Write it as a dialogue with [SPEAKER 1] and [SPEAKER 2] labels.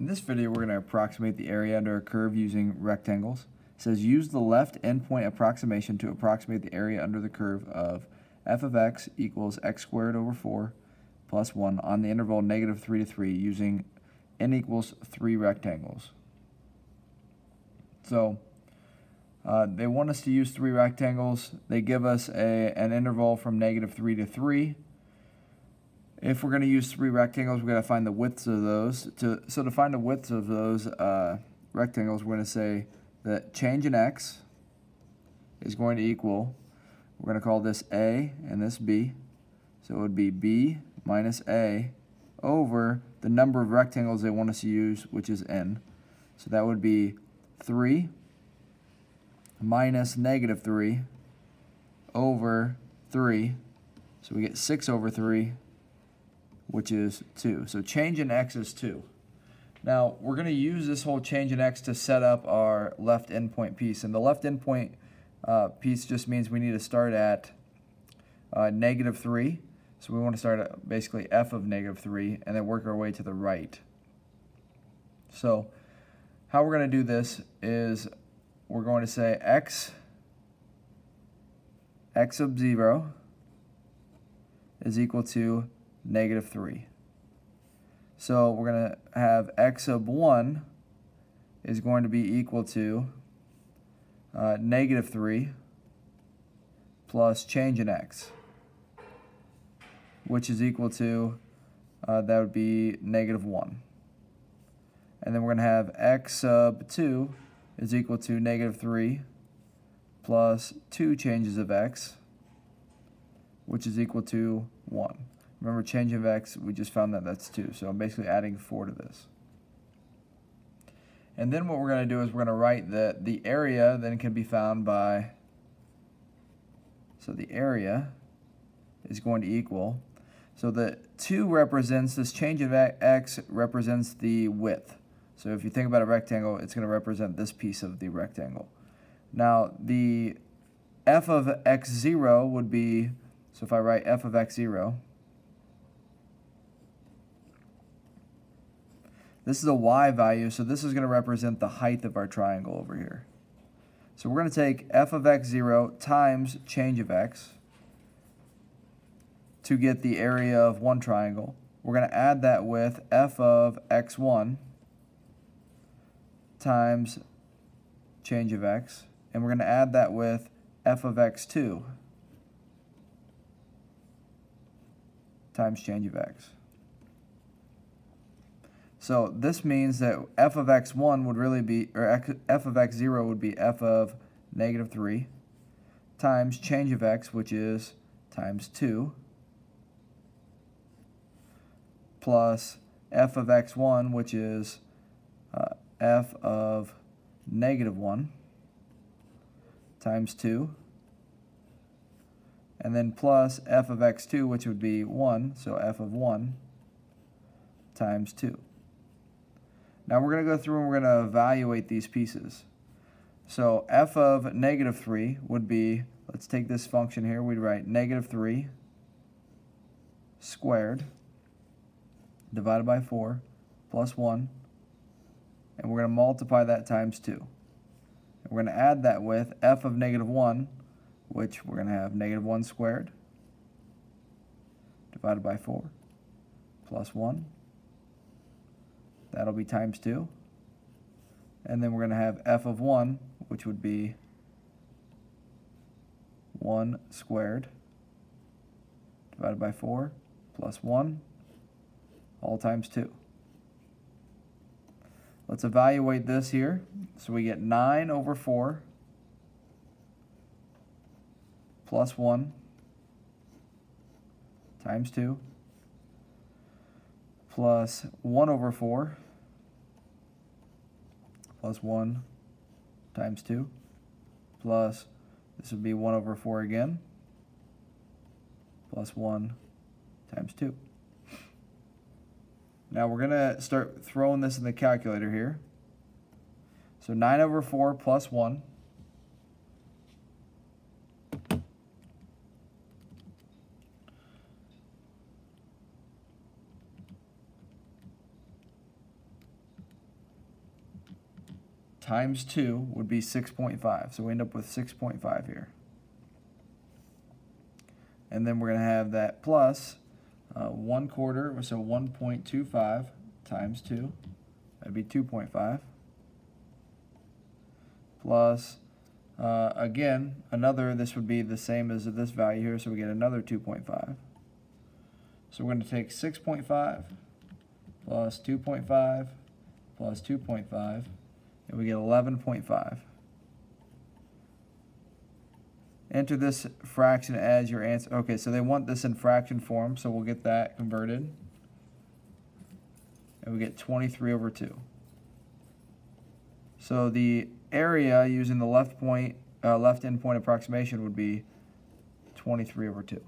[SPEAKER 1] In this video, we're going to approximate the area under a curve using rectangles. It says use the left endpoint approximation to approximate the area under the curve of f of x equals x squared over 4 plus 1 on the interval -3 to 3 using n equals 3 rectangles. So they want us to use 3 rectangles. They give us an interval from -3 to 3. If we're going to use 3 rectangles, we're going to find the widths of those. So to find the widths of those rectangles, we're going to say that change in x is going to equal, we're going to call this A and this B. So it would be B minus A over the number of rectangles they want us to use, which is n. So that would be 3 minus -3 over 3. So we get 6 over 3, which is 2. So change in x is 2. Now, we're going to use this whole change in x to set up our left endpoint piece. And the left endpoint piece just means we need to start at -3. So we want to start at basically f of -3 and then work our way to the right. So how we're going to do this is we're going to say x sub 0 is equal to -3. So we're going to have x sub 1 is going to be equal to -3 plus change in x, which is equal to, that would be -1. And then we're going to have x sub 2 is equal to -3 plus 2 changes of x, which is equal to 1. Remember, change of x, we just found that that's 2. So I'm basically adding 4 to this. And then what we're going to do is we're going to write that the area then can be found by, so the area is going to equal, so the 2 represents, this change of x represents the width. So if you think about a rectangle, it's going to represent this piece of the rectangle. Now the f of x0 would be, so if I write f of x0, this is a y value, so this is going to represent the height of our triangle over here. So we're going to take f of x0 times change of x to get the area of one triangle. We're going to add that with f of x1 times change of x, and we're going to add that with f of x2 times change of x. So this means that f of x1 would really be, or f of x0 would be f of -3 times change of x, which is times 2, plus f of x1, which is f of -1 times 2, and then plus f of x2, which would be 1, so f of 1 times 2. Now we're going to go through and we're going to evaluate these pieces. So f of -3 would be, let's take this function here, we'd write -3 squared divided by 4 plus 1, and we're going to multiply that times 2. And we're going to add that with f of -1, which we're going to have -1 squared divided by 4 plus 1. That'll be times 2. And then we're going to have f of 1, which would be 1 squared divided by 4 plus 1, all times 2. Let's evaluate this here. So we get 9 over 4 plus 1 times 2 plus 1 over 4 plus 1 times 2 plus, this would be 1 over 4 again, plus 1 times 2. Now we're going to start throwing this in the calculator here. So 9 over 4 plus 1. times 2 would be 6.5. So we end up with 6.5 here. And then we're going to have that plus 1/4, so 1.25 times 2. That'd be 2.5. Plus, again, another, this would be the same as this value here, so we get another 2.5. So we're going to take 6.5 plus 2.5 plus 2.5, and we get 11.5. Enter this fraction as your answer. Okay, so they want this in fraction form, so we'll get that converted. And we get 23/2. So the area using the left end point approximation would be 23/2.